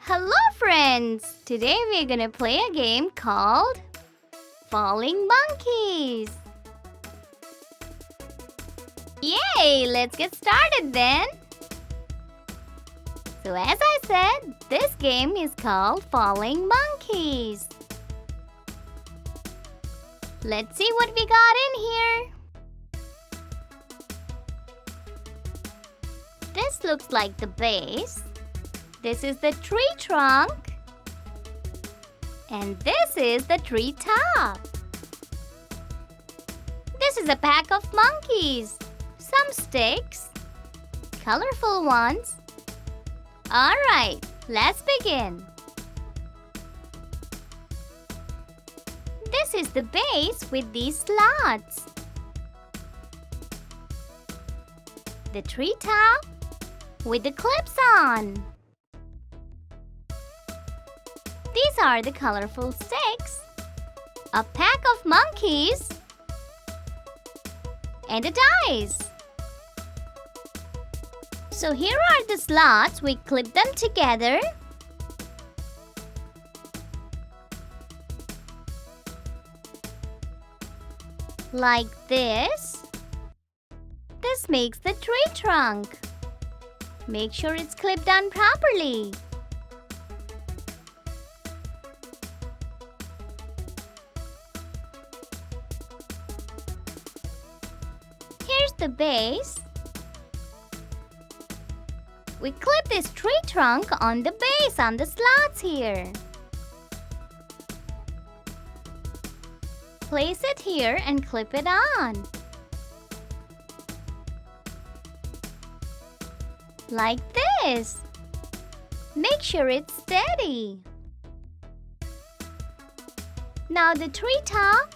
Hello friends! Today we're gonna play a game called Falling Monkeys. Yay! Let's get started then. So as I said, this game is called Falling Monkeys. Let's see what we got in here. This looks like the base. This is the tree trunk. And this is the tree top. This is a pack of monkeys. Some sticks. Colorful ones. Alright, let's begin. This is the base with these slots. The tree top with the clips on. These are the colorful sticks, a pack of monkeys, and a dice. So here are the slots. We clip them together. Like this. This makes the tree trunk. Make sure it's clipped on properly. Here's the base. We clip this tree trunk on the base on the slots here. Place it here and clip it on. Like this. Make sure it's steady. Now the tree top.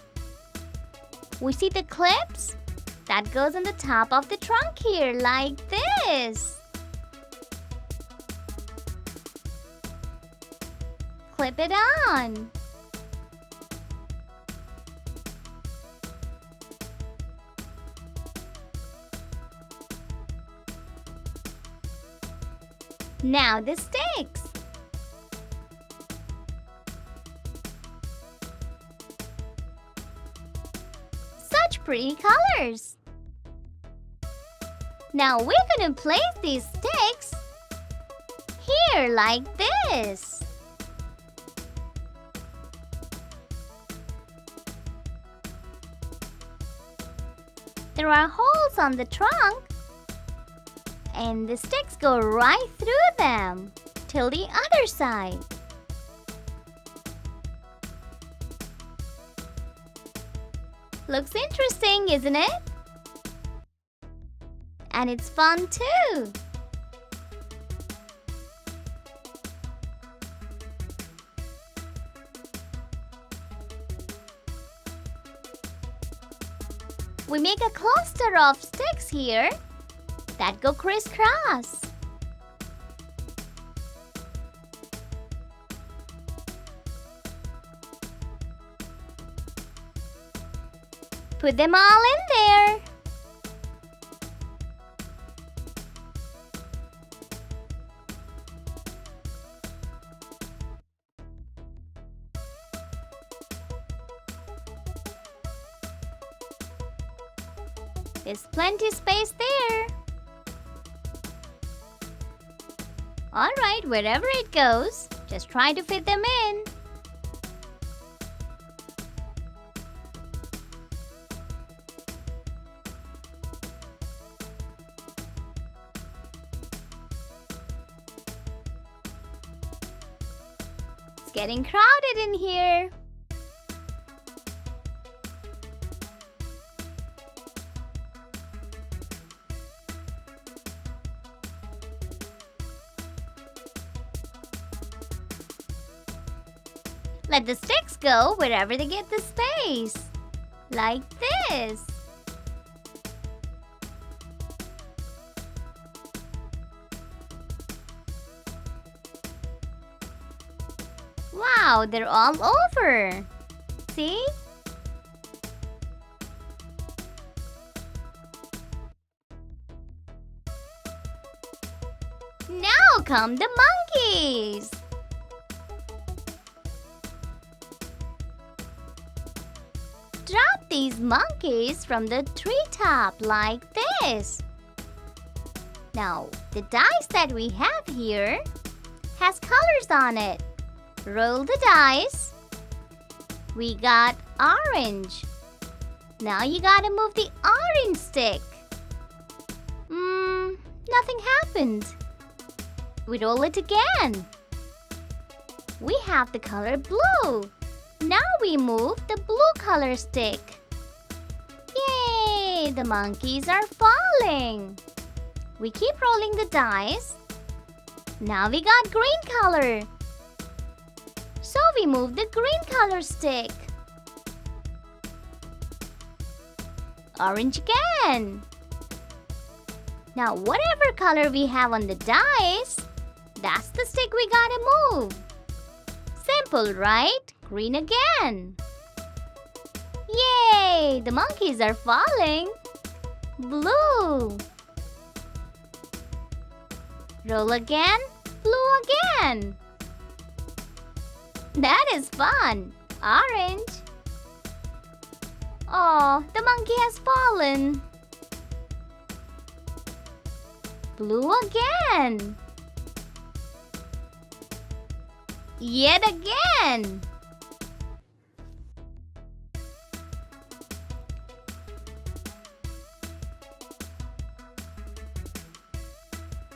We see the clips that goes on the top of the trunk here, like this. Clip it on. Now the sticks. Such pretty colors. Now we're gonna place these sticks here like this. There are holes on the trunk, and the sticks go right through them till the other side. Looks interesting, isn't it? And it's fun too. We make a cluster of sticks here that go crisscross. Put them all in there. There's plenty space there. Alright, wherever it goes, just try to fit them in. It's getting crowded in here. Let the sticks go wherever they get the space. Like this. Wow, they're all over. See? Now come the monkeys. these monkeys from the treetop like this. Now, the dice that we have here has colors on it. Roll the dice. We got orange. Now you gotta move the orange stick. Nothing happened. We roll it again. We have the color blue. Now we move the blue color stick. Yay! The monkeys are falling. We keep rolling the dice. Now we got green color. So we move the green color stick. Orange again. Now whatever color we have on the dice, that's the stick we gotta move. Simple, right? Green again. Yay! The monkeys are falling. Blue. Roll again. Blue again. That is fun. Orange. Oh, the monkey has fallen. Blue again. Yet again.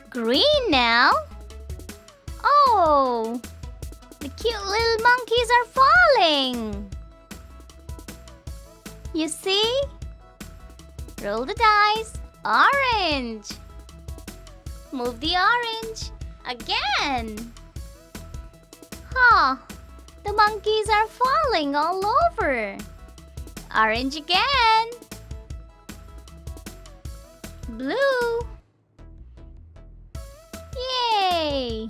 Green now. Oh, the cute little monkeys are falling. You see? Roll the dice. Orange. Move the orange. Again. The monkeys are falling all over. Orange again. Blue. Yay!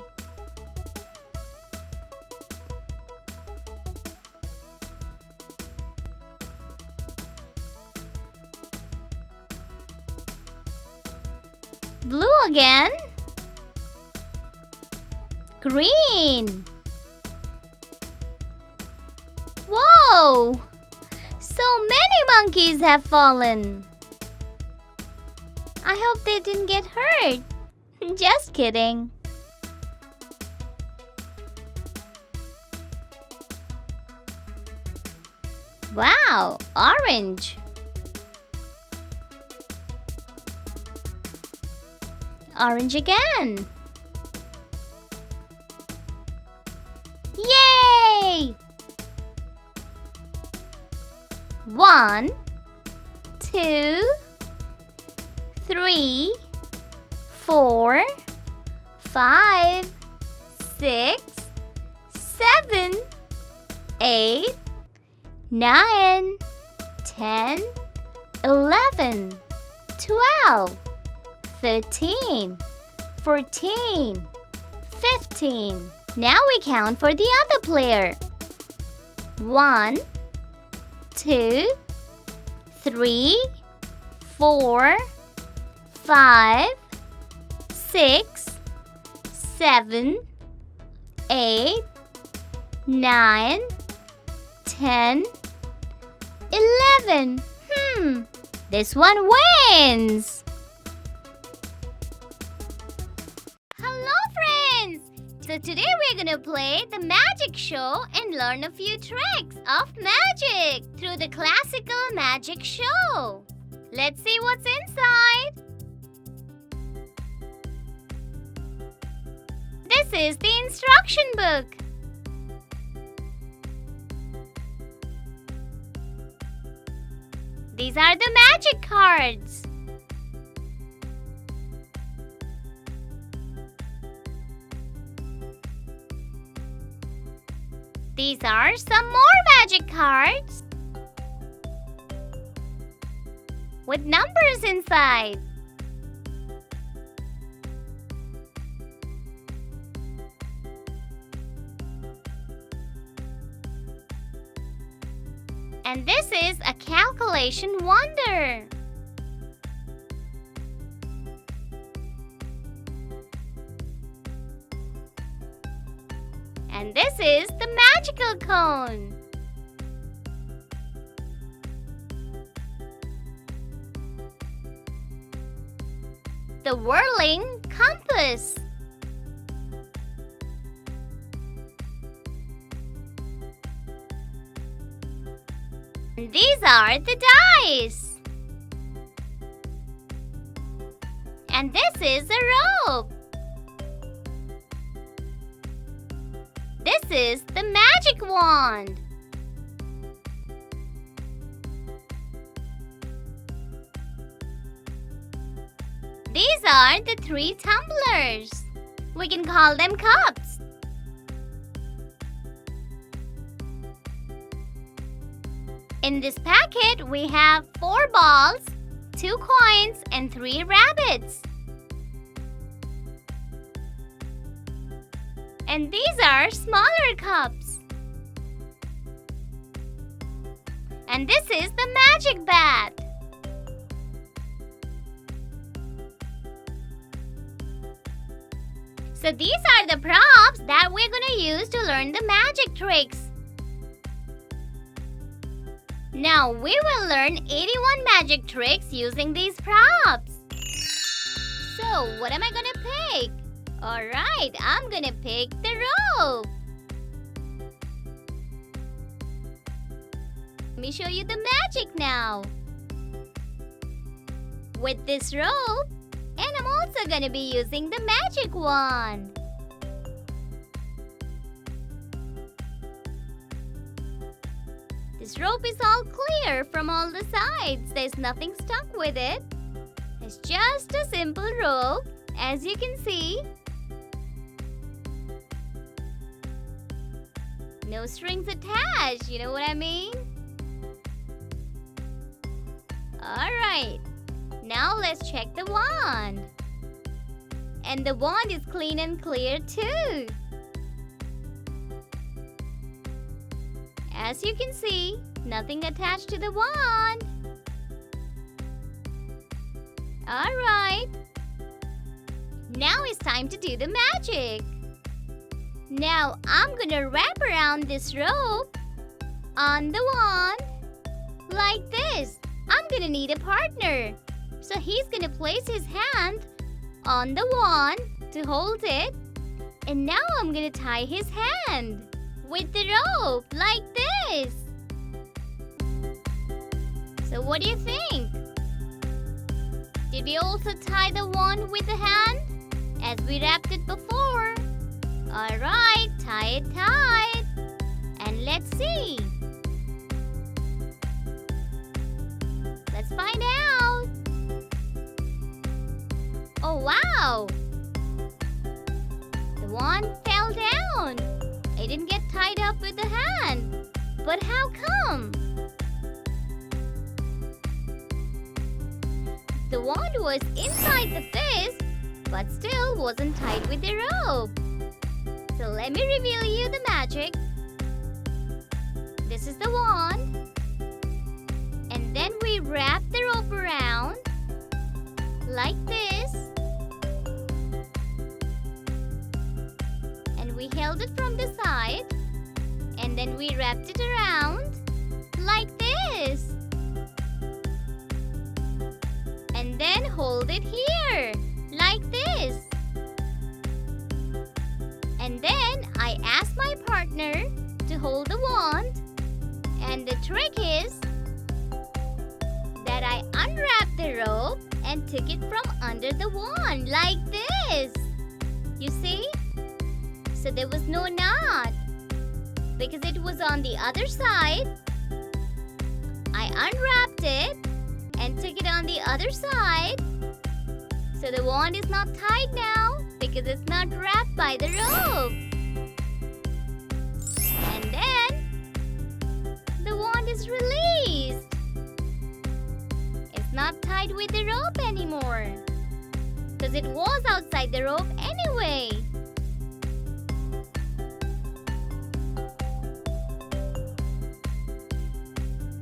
Blue again. Green. Whoa! So many monkeys have fallen. I hope they didn't get hurt. Just kidding. Wow, orange. Orange again. Yay! 1, 2, 3, 4, 5, 6, 7, 8, 9, 10, 11, 12, 13, 14, 15. Now we count for the other player. 1, 2, 3, 4, 5, 6, 7, 8, 9, 10, 11. This one wins. Hello, friends! So today we're gonna play the magic show and learn a few tricks of magic through the classical magic show. Let's see what's inside. This is the instruction book. These are the magic cards. These are some more magic cards with numbers inside. And this is a calculation wonder. And this is the magical cone. the whirling compass. These are the dice. And this is a rope. This is the magic wand. These are the 3 tumblers. We can call them cups. In this packet, we have 4 balls, 2 coins, and 3 rabbits. And these are smaller cups. And this is the magic bat. So these are the props that we're gonna use to learn the magic tricks. Now we will learn 81 magic tricks using these props. So what am I gonna pick? Alright, I'm gonna pick the rope. Let me show you the magic now. With this rope, and I'm also gonna be using the magic wand. This rope is all clear from all the sides. There's nothing stuck with it. It's just a simple rope, as you can see. No strings attached, you know what I mean? Alright, now let's check the wand. And the wand is clean and clear too. As you can see, nothing attached to the wand. Alright. Now it's time to do the magic. Now I'm gonna wrap around this rope on the wand like this. I'm gonna need a partner. So he's gonna place his hand on the wand to hold it. And now I'm gonna tie his hand with the rope like this. So what do you think? Did we also tie the wand with the hand as we wrapped it before? Alright, tie it tight. And let's see. Let's find out. Oh wow! The wand fell down. It didn't get tied up with the hand. But how come? The wand was inside the fist, but still wasn't tied with the rope. So let me reveal you the magic. This is the wand. And then we wrap the rope around like this. And we held it from the side. And then we wrapped it around like this. And then hold it here like this. And then I asked my partner to hold the wand. And the trick is that I unwrapped the rope and took it from under the wand like this. You see? So there was no knot because it was on the other side. I unwrapped it and took it on the other side. So the wand is not tied now because it's not wrapped by the rope. And then the wand is released. It's not tied with the rope anymore because it was outside the rope anyway.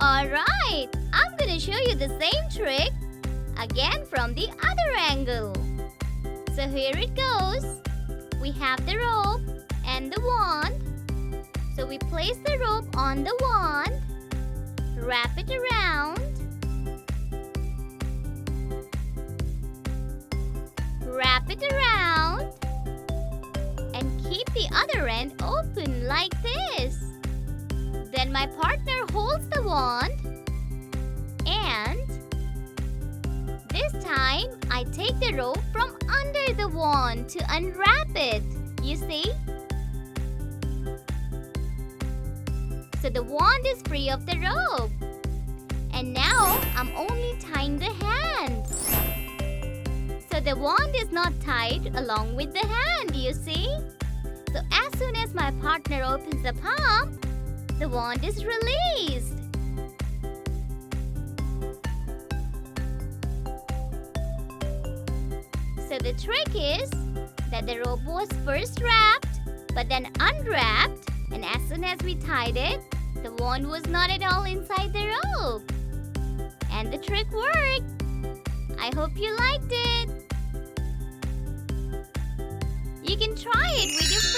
Alright, I'm gonna show you the same trick again from the other angle. So here it goes. We have the rope and the wand. So we place the rope on the wand, wrap it around, wrap it around and keep the other end open like this. Then my partner holds the wand and this time I take the rope from under the wand to unwrap it. You see? So the wand is free of the rope. And now I'm only tying the hand. So the wand is not tied along with the hand, you see? So as soon as my partner opens the palm, the wand is released. So the trick is that the rope was first wrapped, but then unwrapped, and as soon as we tied it, the wand was not at all inside the rope. And the trick worked. I hope you liked it. You can try it with your